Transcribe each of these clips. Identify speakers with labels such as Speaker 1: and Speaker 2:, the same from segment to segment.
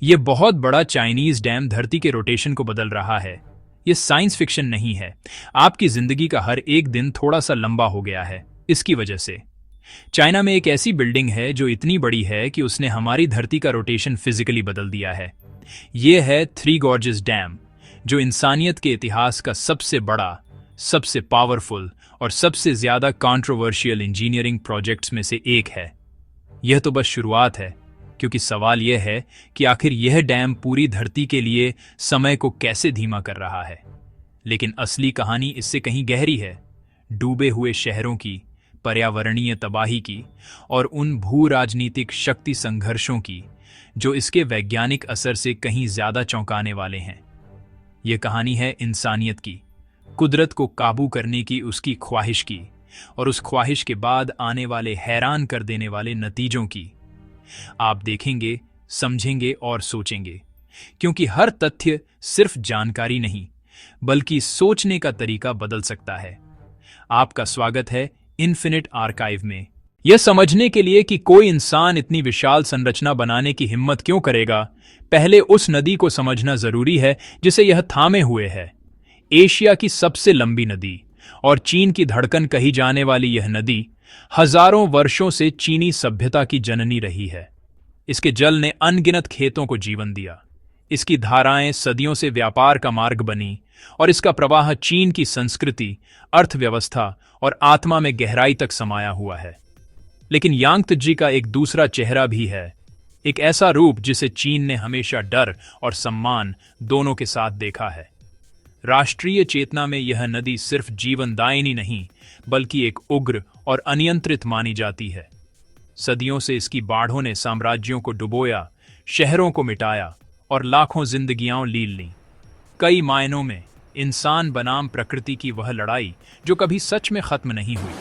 Speaker 1: ये बहुत बड़ा चाइनीज डैम धरती के रोटेशन को बदल रहा है। ये साइंस फिक्शन नहीं है। आपकी जिंदगी का हर एक दिन थोड़ा सा लंबा हो गया है इसकी वजह से। चाइना में एक ऐसी बिल्डिंग है जो इतनी बड़ी है कि उसने हमारी धरती का रोटेशन फिजिकली बदल दिया है। ये है थ्री गॉर्जेस डैम, जो इंसानियत के इतिहास का सबसे बड़ा, सबसे पावरफुल और सबसे ज्यादा कंट्रोवर्शियल इंजीनियरिंग प्रोजेक्ट्स में से एक है। यह तो बस शुरुआत है, क्योंकि सवाल यह है कि आखिर यह डैम पूरी धरती के लिए समय को कैसे धीमा कर रहा है। लेकिन असली कहानी इससे कहीं गहरी है। डूबे हुए शहरों की, पर्यावरणीय तबाही की और उन भू राजनीतिक शक्ति संघर्षों की जो इसके वैज्ञानिक असर से कहीं ज्यादा चौंकाने वाले हैं। यह कहानी है इंसानियत की, कुदरत को काबू करने की उसकी ख्वाहिश की, और उस ख्वाहिश के बाद आने वाले हैरान कर देने वाले नतीजों की। आप देखेंगे, समझेंगे और सोचेंगे, क्योंकि हर तथ्य सिर्फ जानकारी नहीं, बल्कि सोचने का तरीका बदल सकता है। आपका स्वागत है इन्फिनिट आर्काइव में। यह समझने के लिए कि कोई इंसान इतनी विशाल संरचना बनाने की हिम्मत क्यों करेगा, पहले उस नदी को समझना जरूरी है जिसे यह थामे हुए है। एशिया की सबसे लंबी नदी और चीन की धड़कन कही जाने वाली यह नदी हजारों वर्षों से चीनी सभ्यता की जननी रही है। इसके जल ने अनगिनत खेतों को जीवन दिया, इसकी धाराएं सदियों से व्यापार का मार्ग बनी, और इसका प्रवाह चीन की संस्कृति, अर्थव्यवस्था और आत्मा में गहराई तक समाया हुआ है। लेकिन यांगत्जी का एक दूसरा चेहरा भी है, एक ऐसा रूप जिसे चीन ने हमेशा डर और सम्मान दोनों के साथ देखा है। राष्ट्रीय चेतना में यह नदी सिर्फ जीवनदायिनी नहीं, बल्कि एक उग्र और अनियंत्रित मानी जाती है। सदियों से इसकी बाढ़ों ने साम्राज्यों को डुबोया, शहरों को मिटाया और लाखों जिंदगियां लील लीं। कई मायनों में इंसान बनाम प्रकृति की वह लड़ाई जो कभी सच में खत्म नहीं हुई।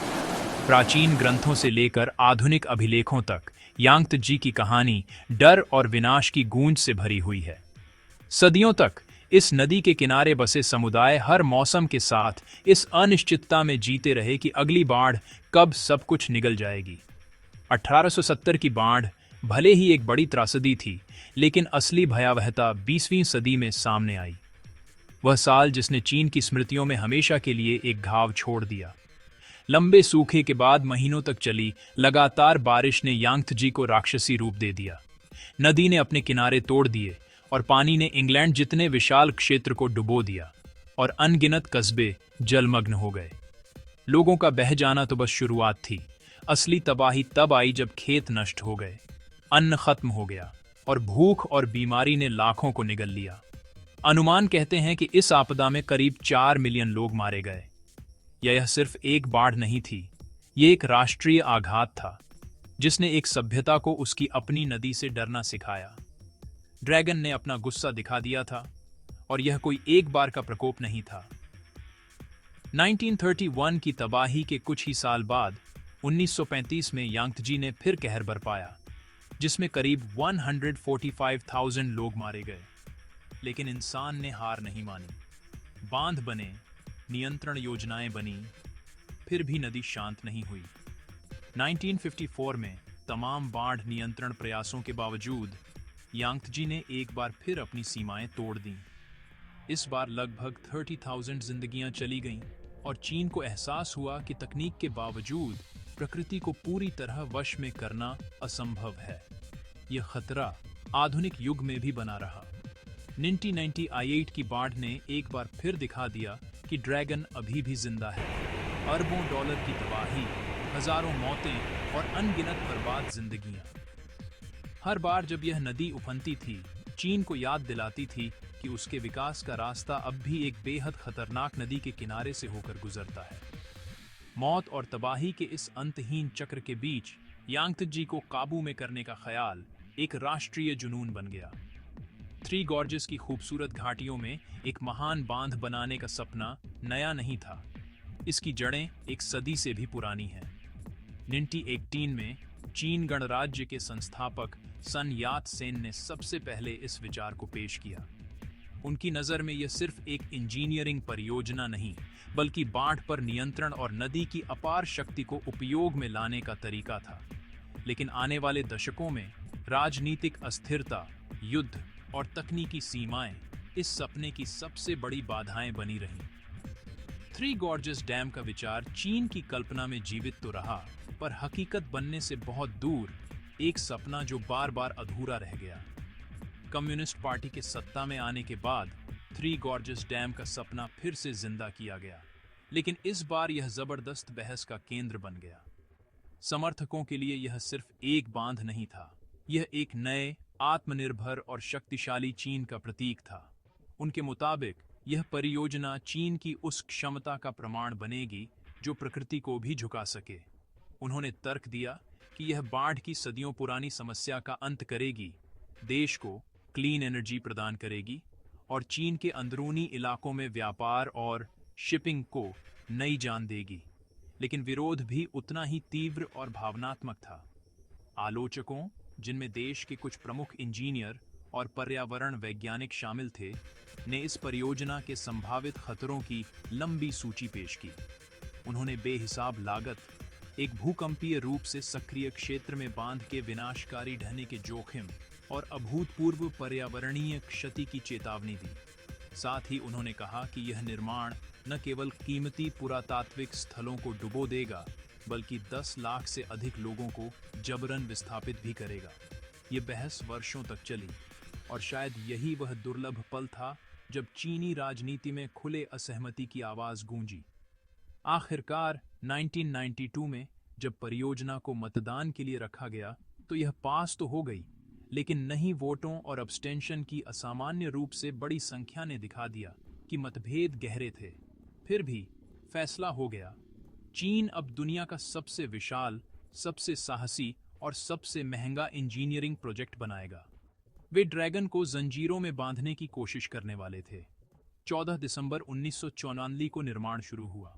Speaker 1: प्राचीन ग्रंथों से लेकर आधुनिक अभिलेखों तक यांगत्जी की कहानी डर और विनाश की गूंज से भरी हुई है। सदियों तक इस नदी के किनारे बसे समुदाय हर मौसम के साथ इस अनिश्चितता में जीते रहे कि अगली बाढ़ कब सब कुछ निगल जाएगी। 1870 की बाढ़ भले ही एक बड़ी त्रासदी थी, लेकिन असली भयावहता 20वीं सदी में सामने आई। वह साल जिसने चीन की स्मृतियों में हमेशा के लिए एक घाव छोड़ दिया। लंबे सूखे के बाद महीनों तक चली लगातार बारिश ने यांगत्जी को राक्षसी रूप दे दिया। नदी ने अपने किनारे तोड़ दिए और पानी ने इंग्लैंड जितने विशाल क्षेत्र को डुबो दिया, और अनगिनत कस्बे जलमग्न हो गए। लोगों का बह जाना तो बस शुरुआत थी। असली तबाही तब आई जब खेत नष्ट हो गए, अन्न खत्म हो गया और भूख और बीमारी ने लाखों को निगल लिया। अनुमान कहते हैं कि इस आपदा में करीब 4 मिलियन लोग मारे गए। यह सिर्फ एक बाढ़ नहीं थी, ये एक राष्ट्रीय आघात था जिसने एक सभ्यता को उसकी अपनी नदी से डरना सिखाया। ड्रैगन ने अपना गुस्सा दिखा दिया था, और यह कोई एक बार का प्रकोप नहीं था। 1931 की तबाही के कुछ ही साल बाद 1935 में यांगत्जी ने फिर कहर बरपाया, जिसमें करीब 145,000 लोग मारे गए। लेकिन इंसान ने हार नहीं मानी। बांध बने, नियंत्रण योजनाएं बनी, फिर भी नदी शांत नहीं हुई। 1954 में तमाम बाढ़ नियंत्रण प्रयासों के बावजूद यांगत्जी ने एक बार फिर अपनी सीमाएं तोड़ दीं। इस बार लगभग 30,000 जिंदगियां चली गईं, और चीन को एहसास हुआ कि तकनीक के बावजूद प्रकृति को पूरी तरह वश में करना असंभव है। यह खतरा आधुनिक युग में भी बना रहा। 1998 की बाढ़ ने एक बार फिर दिखा दिया कि ड्रैगन अभी भी जिंदा है। अरबों डॉलर की तबाही, हजारों मौतें और अनगिनत बर्बाद जिंदगियां। हर बार जब यह नदी उफनती थी, चीन को याद दिलाती थी कि उसके विकास का रास्ता अब भी एक बेहद खतरनाक नदी के किनारे से होकर गुजरता है। मौत और तबाही के इस अंतहीन चक्र के बीच यांगत्जी को काबू में करने का ख्याल एक राष्ट्रीय जुनून बन गया। थ्री गॉर्जेस की खूबसूरत घाटियों में एक महान बांध बनाने का सपना नया नहीं था। इसकी जड़ें एक सदी से भी पुरानी हैं। 1918 में चीन गणराज्य के संस्थापक सन यात सेन ने सबसे पहले इस विचार को पेश किया। उनकी नज़र में यह सिर्फ एक इंजीनियरिंग परियोजना नहीं, बल्कि बाढ़ पर नियंत्रण और नदी की अपार शक्ति को उपयोग में लाने का तरीका था। लेकिन आने वाले दशकों में राजनीतिक अस्थिरता, युद्ध और तकनीकी सीमाएं इस सपने की सबसे बड़ी बाधाएं बनी रहीं। थ्री गॉर्जेस डैम का विचार चीन की कल्पना में जीवित तो रहा, पर हकीकत बनने से बहुत दूर एक सपना जो बार बार अधूरा रह गया। कम्युनिस्ट पार्टी के सत्ता में आने के बाद थ्री गॉर्जेस डैम का सपना फिर से जिंदा किया गया, लेकिन इस बार यह जबरदस्त बहस का केंद्र बन गया। समर्थकों के लिए यह सिर्फ एक बांध नहीं था, यह एक नए, आत्मनिर्भर और शक्तिशाली चीन का प्रतीक था। उनके मुताबिक यह परियोजना चीन की उस क्षमता का प्रमाण बनेगी जो प्रकृति को भी झुका सके। उन्होंने तर्क दिया कि यह बाढ़ की सदियों पुरानी समस्या का अंत करेगी, देश को क्लीन एनर्जी प्रदान करेगी और चीन के अंदरूनी इलाकों में व्यापार और शिपिंग को नई जान देगी। लेकिन विरोध भी उतना ही तीव्र और भावनात्मक था। आलोचकों, जिनमें देश के कुछ प्रमुख इंजीनियर और पर्यावरण वैज्ञानिक शामिल थे, ने इस परियोजना के संभावित खतरों की लंबी सूची पेश की। उन्होंने बेहिसाब लागत, एक भूकंपीय रूप से सक्रिय क्षेत्र में बांध के विनाशकारी ढहने के जोखिम और अभूतपूर्व पर्यावरणीय क्षति की चेतावनी दी। साथ ही उन्होंने कहा कि यह निर्माण न केवल कीमती पुरातात्विक स्थलों को डुबो देगा, बल्कि 10 लाख से अधिक लोगों को जबरन विस्थापित भी करेगा। ये बहस वर्षों तक चली और शायद यही वह दुर्लभ पल था जब चीनी राजनीति में खुले असहमति की आवाज गूंजी। आखिरकार 1992 में जब परियोजना को मतदान के लिए रखा गया तो यह पास तो हो गई, लेकिन नहीं वोटों और अब्सटेंशन की असामान्य रूप से बड़ी संख्या ने दिखा दिया कि मतभेद गहरे थे। फिर भी फैसला हो गया। चीन अब दुनिया का सबसे विशाल, सबसे साहसी और सबसे महंगा इंजीनियरिंग प्रोजेक्ट बनाएगा। वे ड्रैगन को जंजीरों में बांधने की कोशिश करने वाले थे। 14 दिसंबर 1994 को निर्माण शुरू हुआ।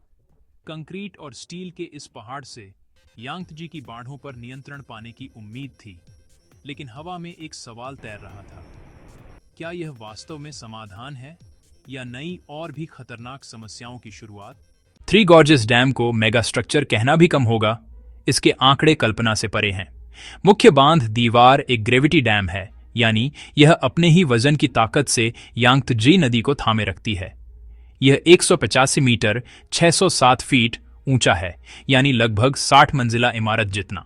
Speaker 1: कंक्रीट और स्टील के इस पहाड़ से यांगत्जी की बाढ़ों पर नियंत्रण पाने की उम्मीद थी, लेकिन हवा में एक सवाल तैर रहा था। क्या यह वास्तव में समाधान है या नई और भी खतरनाक समस्याओं की शुरुआत? थ्री गॉर्जेस डैम को मेगा स्ट्रक्चर कहना भी कम होगा। इसके आंकड़े कल्पना से परे हैं। मुख्य बांध दीवार एक ग्रेविटी डैम है, यानी यह अपने ही वजन की ताकत से यांगत्जी नदी को थामे रखती है। यह 185 मीटर 607 फीट ऊंचा है, यानी लगभग 60 मंजिला इमारत जितना,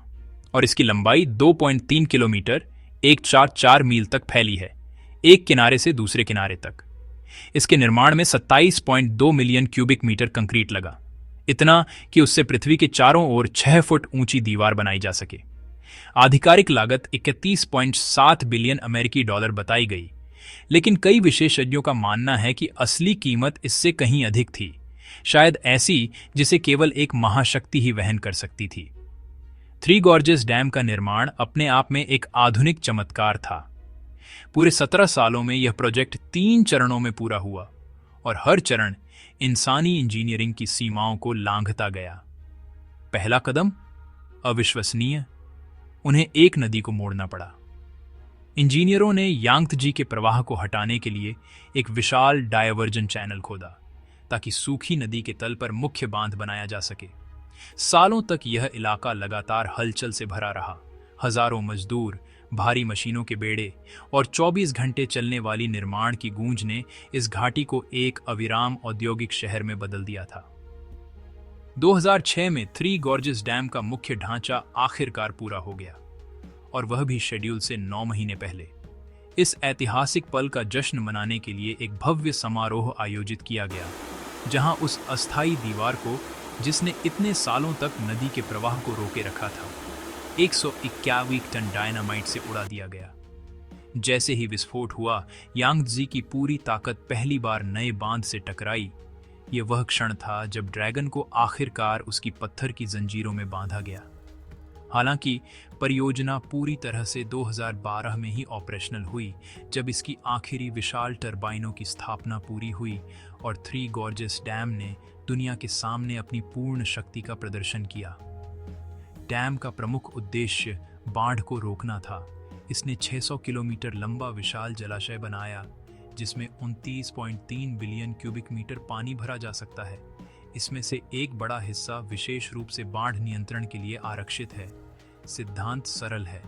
Speaker 1: और इसकी लंबाई 2.3 किलोमीटर 144 मील तक फैली है, एक किनारे से दूसरे किनारे तक। इसके निर्माण में 27.2 मिलियन क्यूबिक मीटर कंक्रीट लगा, इतना कि उससे पृथ्वी के चारों ओर 6 फुट ऊंची दीवार बनाई जा सके। आधिकारिक लागत 31.7 बिलियन अमेरिकी डॉलर बताई गई, लेकिन कई विशेषज्ञों का मानना है कि असली कीमत इससे कहीं अधिक थी, शायद ऐसी जिसे केवल एक महाशक्ति ही वहन कर सकती थी। थ्री गॉर्जेस डैम का निर्माण अपने आप में एक आधुनिक चमत्कार था। पूरे 17 सालों में यह प्रोजेक्ट 3 चरणों में पूरा हुआ और हर चरण इंसानी इंजीनियरिंग की सीमाओं को लांघता गया। पहला कदम अविश्वसनीय, उन्हें एक नदी को मोड़ना पड़ा। इंजीनियरों ने यांगत्जी के प्रवाह को हटाने के लिए एक विशाल डायवर्जन चैनल खोदा ताकि सूखी नदी के तल पर मुख्य बांध बनाया जा सके। सालों तक यह इलाका लगातार हलचल से भरा रहा। हजारों मजदूर, भारी मशीनों के बेड़े और 24 घंटे चलने वाली निर्माण की गूंज ने इस घाटी को एक अविराम औद्योगिक शहर में बदल दिया था। 2006 में थ्री गॉर्जेस डैम का मुख्य ढांचा आखिरकार पूरा हो गया, और वह भी शेड्यूल से 9 महीने पहले। इस ऐतिहासिक पल का जश्न मनाने के लिए एक भव्य समारोह आयोजित किया गया, जहां उस अस्थायी दीवार को, जिसने इतने सालों तक नदी के प्रवाह को रोके रखा था, 151 टन डायनामाइट से उड़ा दिया गया। जैसे ही विस्फोट हुआ, यांगत्जी की पूरी ताकत पहली बार नए बांध से टकराई। ये वह क्षण था जब ड्रैगन को आखिरकार उसकी पत्थर की जंजीरों में बांधा गया। हालांकि परियोजना पूरी तरह से 2012 में ही ऑपरेशनल हुई, जब इसकी आखिरी विशाल टरबाइनों की स्थापना पूरी हुई और थ्री गॉर्जेस डैम ने दुनिया के सामने अपनी पूर्ण शक्ति का प्रदर्शन किया। डैम का प्रमुख उद्देश्य बाढ़ को रोकना था। इसने 600 किलोमीटर लंबा विशाल जलाशय बनाया, जिसमें 29.3 बिलियन क्यूबिक मीटर पानी भरा जा सकता है। इसमें से एक बड़ा हिस्सा विशेष रूप से बाढ़ नियंत्रण के लिए आरक्षित है। सिद्धांत सरल है।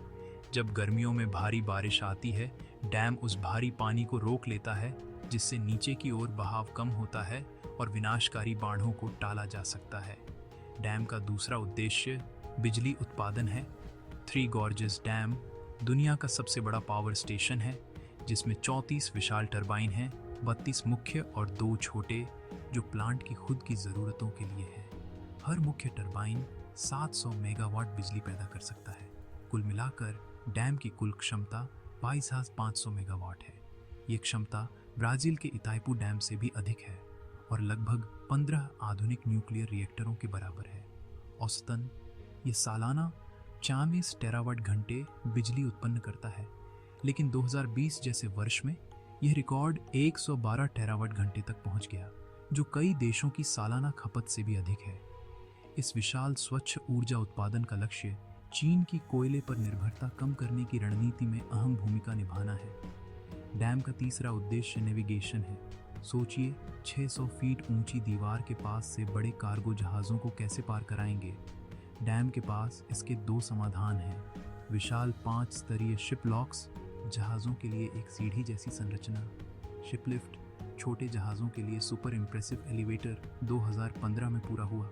Speaker 1: जब गर्मियों में भारी बारिश आती है, डैम उस भारी पानी को रोक लेता है जिससे नीचे की ओर बहाव कम होता है और विनाशकारी बाढ़ों को टाला जा सकता है। डैम का दूसरा उद्देश्य बिजली उत्पादन है। थ्री गॉर्जेस डैम दुनिया का सबसे बड़ा पावर स्टेशन है जिसमें 34 विशाल टरबाइन हैं, 32 मुख्य और 2 छोटे जो प्लांट की खुद की ज़रूरतों के लिए है। हर मुख्य टरबाइन 700 मेगावाट बिजली पैदा कर सकता है। कुल मिलाकर डैम की कुल क्षमता 22,500 मेगावाट है। ये क्षमता ब्राज़ील के इताइपू डैम से भी अधिक है और लगभग 15 आधुनिक न्यूक्लियर रिएक्टरों के बराबर है। औसतन ये सालाना 40 टेरावाट घंटे बिजली उत्पन्न करता है, लेकिन 2020 जैसे वर्ष में यह रिकॉर्ड 112 टेरावाट घंटे तक पहुंच गया, जो कई देशों की सालाना खपत से भी अधिक है। इस विशाल स्वच्छ ऊर्जा उत्पादन का लक्ष्य चीन की कोयले पर निर्भरता कम करने की रणनीति में अहम भूमिका निभाना है। डैम का तीसरा उद्देश्य नेविगेशन है। सोचिए 600 फीट ऊंची दीवार के पास से बड़े कार्गो जहाज़ों को कैसे पार कराएंगे। डैम के पास इसके 2 समाधान हैं। विशाल 5 स्तरीय शिप लॉक्स, जहाज़ों के लिए एक सीढ़ी जैसी संरचना। शिप लिफ्ट, छोटे जहाज़ों के लिए सुपर इम्प्रेसिव एलिवेटर 2015 में पूरा हुआ।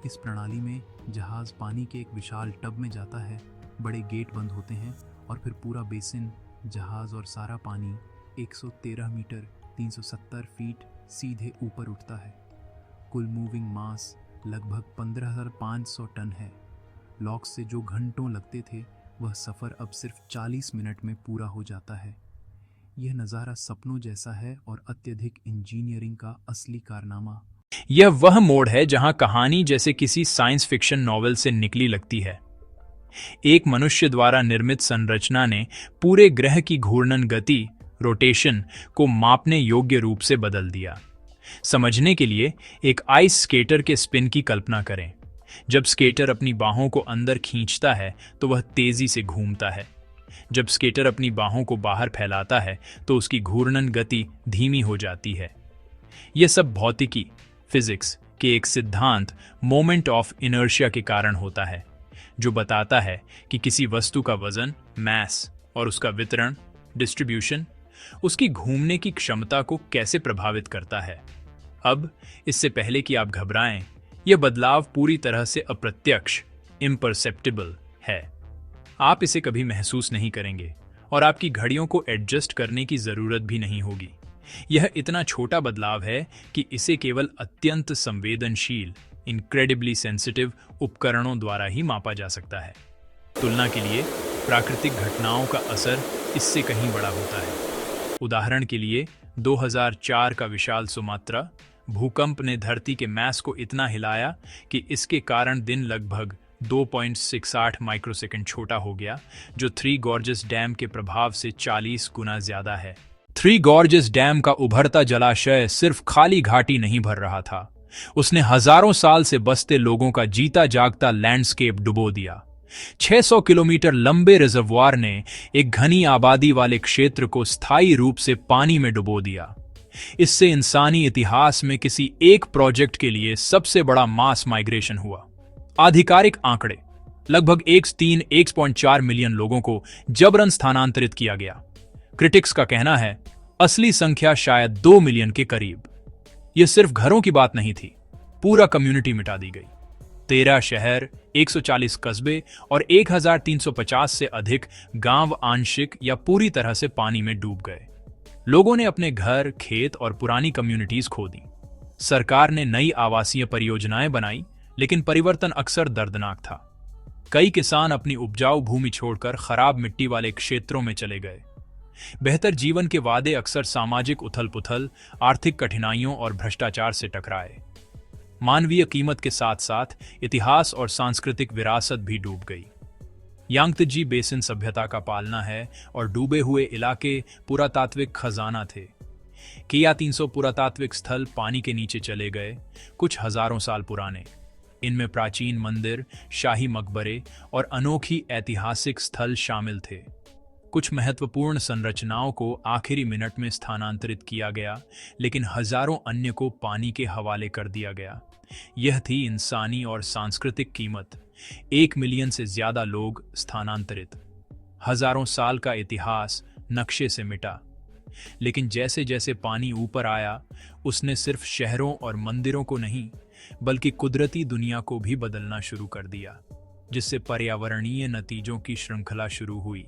Speaker 1: इस प्रणाली में जहाज़ पानी के एक विशाल टब में जाता है, बड़े गेट बंद होते हैं और फिर पूरा बेसिन, जहाज़ और सारा पानी 113 मीटर 370 फीट सीधे ऊपर उठता है। कुल मूविंग मास लगभग 15,500 टन है। लॉक्स से जो घंटों लगते थे वह सफ़र अब सिर्फ 40 मिनट में पूरा हो जाता है। यह नज़ारा सपनों जैसा है और अत्यधिक इंजीनियरिंग का असली कारनामा। यह वह मोड़ है जहां कहानी जैसे किसी साइंस फिक्शन नॉवेल से निकली लगती है। एक मनुष्य द्वारा निर्मित संरचना ने पूरे ग्रह की घूर्णन गति, रोटेशन को मापने योग्य रूप से बदल दिया। समझने के लिए एक आइस स्केटर के स्पिन की कल्पना करें। जब स्केटर अपनी बाहों को अंदर खींचता है तो वह तेजी से घूमता है। जब स्केटर अपनी बाहों को बाहर फैलाता है तो उसकी घूर्णन गति धीमी हो जाती है। यह सब भौतिकी, फिजिक्स के एक सिद्धांत मोमेंट ऑफ इनर्शिया के कारण होता है, जो बताता है कि किसी वस्तु का वजन, मास, और उसका वितरण, डिस्ट्रीब्यूशन, उसकी घूमने की क्षमता को कैसे प्रभावित करता है। अब इससे पहले कि आप घबराएं, यह बदलाव पूरी तरह से अप्रत्यक्ष, इम्परसेप्टिबल है। आप इसे कभी महसूस नहीं करेंगे और आपकी घड़ियों को एडजस्ट करने की जरूरत भी नहीं होगी। यह इतना छोटा बदलाव है कि इसे केवल अत्यंत संवेदनशील, इनक्रेडिबली सेंसिटिव उपकरणों द्वारा ही मापा जा सकता है। तुलना के लिए, प्राकृतिक घटनाओं का असर इससे कहीं बड़ा होता है। उदाहरण के लिए, 2004 का विशाल सुमात्रा भूकंप ने धरती के मैस को इतना हिलाया कि इसके कारण दिन लगभग 2.68 माइक्रोसेकंड छोटा हो गया, जो थ्री गॉर्जेस डैम के प्रभाव से 40 गुना ज्यादा है। थ्री गॉर्जेस डैम का उभरता जलाशय सिर्फ खाली घाटी नहीं भर रहा था, उसने हजारों साल से बसते लोगों का जीता जागता लैंडस्केप डुबो दिया। 600 किलोमीटर लंबे रिजर्वुआर ने एक घनी आबादी वाले क्षेत्र को स्थायी रूप से पानी में डुबो दिया। इससे इंसानी इतिहास में किसी एक प्रोजेक्ट के लिए सबसे बड़ा मास माइग्रेशन हुआ। आधिकारिक आंकड़े, लगभग 1.4 मिलियन लोगों को जबरन स्थानांतरित किया गया। क्रिटिक्स का कहना है असली संख्या शायद 2 मिलियन के करीब। यह सिर्फ घरों की बात नहीं थी, पूरा कम्युनिटी मिटा दी गई। 13 शहर, 140 कस्बे और 1350 से अधिक गांव आंशिक या पूरी तरह से पानी में डूब गए। लोगों ने अपने घर, खेत और पुरानी कम्युनिटीज खो दी। सरकार ने नई आवासीय परियोजनाएं बनाई, लेकिन परिवर्तन अक्सर दर्दनाक था। कई किसान अपनी उपजाऊ भूमि छोड़कर खराब मिट्टी वाले क्षेत्रों में चले गए। बेहतर जीवन के वादे अक्सर सामाजिक उथल-पुथल, आर्थिक कठिनाइयों और भ्रष्टाचार से टकराए। मानवीय कीमत के साथ साथ इतिहास और सांस्कृतिक विरासत भी डूब गई। यांगत्जी बेसिन सभ्यता का पालना है और डूबे हुए इलाके पुरातात्विक खजाना थे। किया 300 पुरातात्विक स्थल पानी के नीचे चले गए, कुछ हजारों साल पुराने। इनमें प्राचीन मंदिर, शाही मकबरे और अनोखी ऐतिहासिक स्थल शामिल थे। कुछ महत्वपूर्ण संरचनाओं को आखिरी मिनट में स्थानांतरित किया गया, लेकिन हजारों अन्य को पानी के हवाले कर दिया गया। यह थी इंसानी और सांस्कृतिक कीमत। 1 मिलियन से ज्यादा लोग स्थानांतरित, हजारों साल का इतिहास नक्शे से मिटा। लेकिन जैसे जैसे पानी ऊपर आया, उसने सिर्फ शहरों और मंदिरों को नहीं, बल्कि कुदरती दुनिया को भी बदलना शुरू कर दिया, जिससे पर्यावरणीय नतीजों की श्रृंखला शुरू हुई,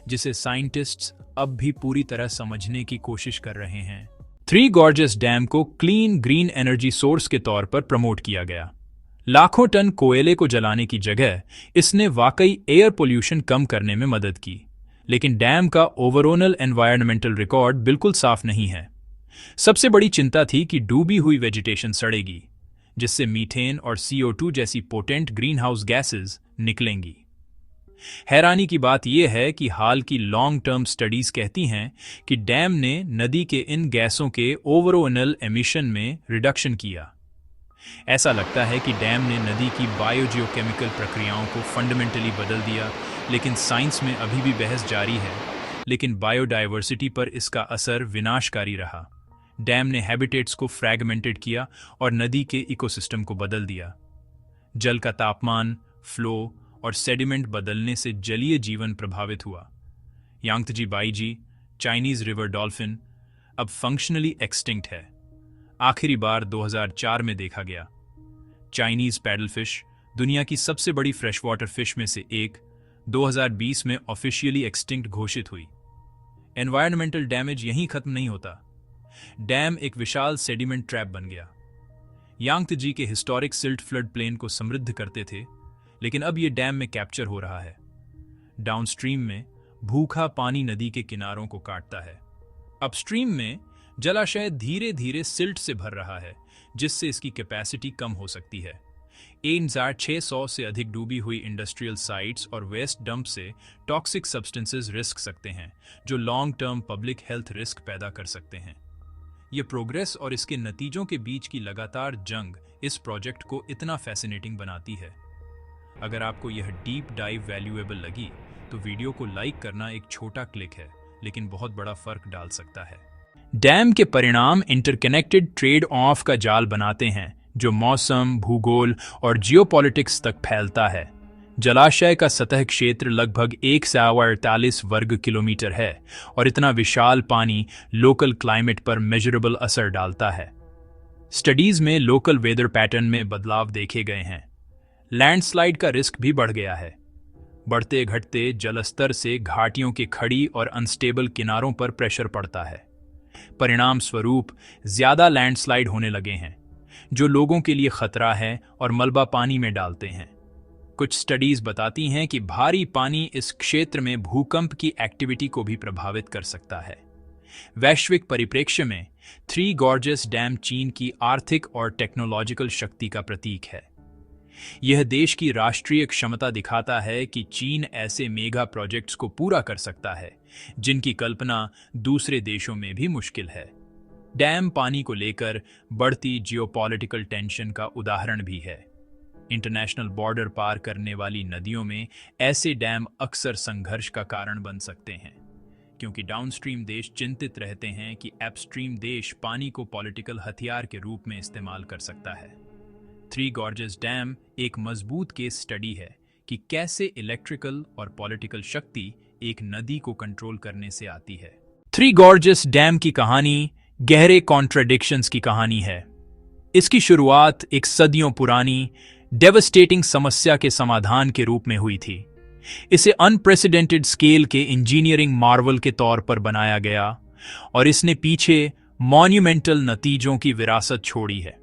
Speaker 1: जिसे साइंटिस्ट्स अब भी पूरी तरह समझने की कोशिश कर रहे हैं। थ्री गॉर्जेस डैम को क्लीन ग्रीन एनर्जी सोर्स के तौर पर प्रमोट किया गया। लाखों टन कोयले को जलाने की जगह इसने वाकई एयर पोल्यूशन कम करने में मदद की। लेकिन डैम का ओवरऑल एनवायरमेंटल रिकॉर्ड बिल्कुल साफ नहीं है। सबसे बड़ी चिंता थी कि डूबी हुई वेजिटेशन सड़ेगी, जिससे मीथेन और CO2 जैसी पोटेंट ग्रीन हाउस गैसेज निकलेंगी। हैरानी की बात यह है कि हाल की लॉन्ग टर्म स्टडीज कहती हैं कि डैम ने नदी के इन गैसों के ओवरऑल एमिशन में रिडक्शन किया। ऐसा लगता है कि डैम ने नदी की बायोजियोकेमिकल प्रक्रियाओं को फंडामेंटली बदल दिया, लेकिन साइंस में अभी भी बहस जारी है। लेकिन बायोडायवर्सिटी पर इसका असर विनाशकारी रहा। डैम ने हैबिटेट्स को फ्रैगमेंटेड किया और नदी के इकोसिस्टम को बदल दिया। जल का तापमान, फ्लो और सेडिमेंट बदलने से जलीय जीवन प्रभावित हुआ। यांगत्जी बाईजी, चाइनीज रिवर डॉल्फिन, अब फंक्शनली एक्सटिंक्ट है। आखिरी बार 2004 में देखा गया। चाइनीज पैडलफिश, दुनिया की सबसे बड़ी फ्रेश वाटर फिश में से एक, 2020 में ऑफिशियली एक्सटिंक्ट घोषित हुई। एनवायरमेंटल डैमेज यहीं खत्म नहीं होता। डैम एक विशाल सेडिमेंट ट्रैप बन गया। यांगत्जी के हिस्टोरिक सिल्ट फ्लड प्लेन को समृद्ध करते थे, लेकिन अब यह डैम में कैप्चर हो रहा है। डाउनस्ट्रीम में भूखा पानी नदी के किनारों को काटता है। अपस्ट्रीम में जलाशय धीरे धीरे सिल्ट से भर रहा है, जिससे इसकी कैपेसिटी कम हो सकती है। 1600 से अधिक डूबी हुई इंडस्ट्रियल साइट्स और वेस्ट डंप से टॉक्सिक सब्सटेंसेस रिस्क सकते हैं, जो long term public health risk पैदा कर सकते हैं। ये प्रोग्रेस और इसके नतीजों के बीच की लगातार जंग इस प्रोजेक्ट को इतना फैसिनेटिंग बनाती है। अगर आपको यह डीप डाइव वैल्यूएबल लगी, तो वीडियो को लाइक करना एक छोटा क्लिक है, लेकिन बहुत बड़ा फर्क डाल सकता है। डैम के परिणाम इंटरकनेक्टेड ट्रेड ऑफ का जाल बनाते हैं, जो मौसम, भूगोल और जियोपॉलिटिक्स तक फैलता है। जलाशय का सतह क्षेत्र लगभग 148 वर्ग किलोमीटर है और इतना विशाल पानी लोकल क्लाइमेट पर मेजरेबल असर डालता है। स्टडीज में लोकल वेदर पैटर्न में बदलाव देखे गए हैं। लैंडस्लाइड का रिस्क भी बढ़ गया है। बढ़ते घटते जलस्तर से घाटियों के खड़ी और अनस्टेबल किनारों पर प्रेशर पड़ता है। परिणाम स्वरूप ज्यादा लैंडस्लाइड होने लगे हैं, जो लोगों के लिए खतरा है और मलबा पानी में डालते हैं। कुछ स्टडीज बताती हैं कि भारी पानी इस क्षेत्र में भूकंप की एक्टिविटी को भी प्रभावित कर सकता है। वैश्विक परिप्रेक्ष्य में थ्री गॉर्जेस डैम चीन की आर्थिक और टेक्नोलॉजिकल शक्ति का प्रतीक है। यह देश की राष्ट्रीय क्षमता दिखाता है कि चीन ऐसे मेगा प्रोजेक्ट्स को पूरा कर सकता है, जिनकी कल्पना दूसरे देशों में भी मुश्किल है। डैम पानी को लेकर बढ़ती जियोपॉलिटिकल टेंशन का उदाहरण भी है। इंटरनेशनल बॉर्डर पार करने वाली नदियों में ऐसे डैम अक्सर संघर्ष का कारण बन सकते हैं, क्योंकि डाउनस्ट्रीम देश चिंतित रहते हैं कि अपस्ट्रीम देश पानी को पॉलिटिकल हथियार के रूप में इस्तेमाल कर सकता है। थ्री गॉर्जेस डैम एक मजबूत केस स्टडी है कि कैसे इलेक्ट्रिकल और पॉलिटिकल शक्ति एक नदी को कंट्रोल करने से आती है। थ्री गॉर्जेस डैम की कहानी गहरे कॉन्ट्रडिक्शंस की कहानी है। इसकी शुरुआत एक सदियों पुरानी डेवस्टेटिंग समस्या के समाधान के रूप में हुई थी। इसे अनप्रेसिडेंटेड स्केल के इंजीनियरिंग मार्वल के तौर पर बनाया गया और इसने पीछे मॉन्यूमेंटल नतीजों की विरासत छोड़ी है।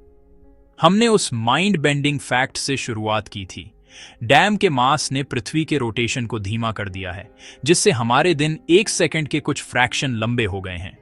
Speaker 1: हमने उस माइंड बेंडिंग फैक्ट से शुरुआत की थी। डैम के मास ने पृथ्वी के रोटेशन को धीमा कर दिया है, जिससे हमारे दिन 1 सेकंड के कुछ फ्रैक्शन लंबे हो गए हैं।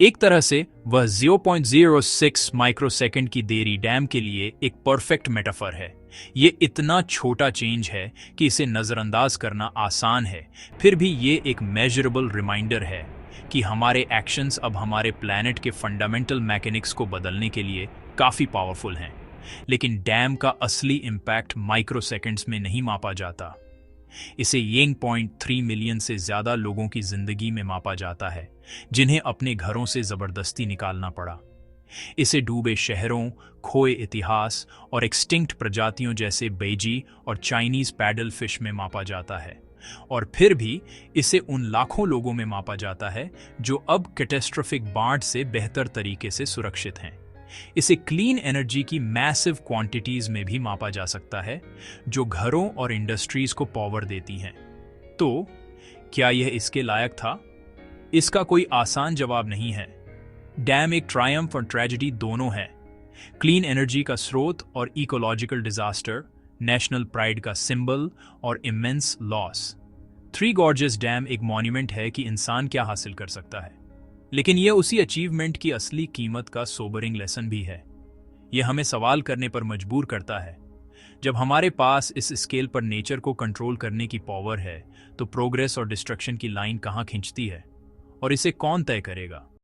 Speaker 1: एक तरह से वह 0.06 माइक्रोसेकंड की देरी डैम के लिए एक परफेक्ट मेटाफर है। ये इतना छोटा चेंज है कि इसे नजरअंदाज करना आसान है, फिर भी ये एक मेजरेबल रिमाइंडर है कि हमारे एक्शंस अब हमारे प्लैनेट के फंडामेंटल मैकेनिक्स को बदलने के लिए काफी पावरफुल हैं। लेकिन डैम का असली इंपैक्ट माइक्रोसेकंड्स में नहीं मापा जाता। इसे 1.3 मिलियन से ज्यादा लोगों की जिंदगी में मापा जाता है, जिन्हें अपने घरों से जबरदस्ती निकालना पड़ा। इसे डूबे शहरों, खोए इतिहास और एक्सटिंक्ट प्रजातियों जैसे बेजी और चाइनीज पैडल फिश में मापा जाता है, और फिर भी इसे उन लाखों लोगों में मापा जाता है जो अब कैटेस्ट्रोफिक बाढ़ से बेहतर तरीके से सुरक्षित हैं। इसे क्लीन एनर्जी की मैसिव क्वांटिटीज में भी मापा जा सकता है जो घरों और इंडस्ट्रीज को पावर देती हैं। तो क्या यह इसके लायक था? इसका कोई आसान जवाब नहीं है। डैम एक ट्रायम्फ और ट्रेजेडी दोनों है। क्लीन एनर्जी का स्रोत और इकोलॉजिकल डिजास्टर, नेशनल प्राइड का सिंबल और immense loss. Three gorges dam एक मॉन्यूमेंट है कि इंसान क्या हासिल कर सकता है, लेकिन यह उसी अचीवमेंट की असली कीमत का सोबरिंग लेसन भी है। यह हमें सवाल करने पर मजबूर करता है, जब हमारे पास इस स्केल पर नेचर को कंट्रोल करने की पावर है, तो प्रोग्रेस और डिस्ट्रक्शन की लाइन कहाँ खिंचती है और इसे कौन तय करेगा?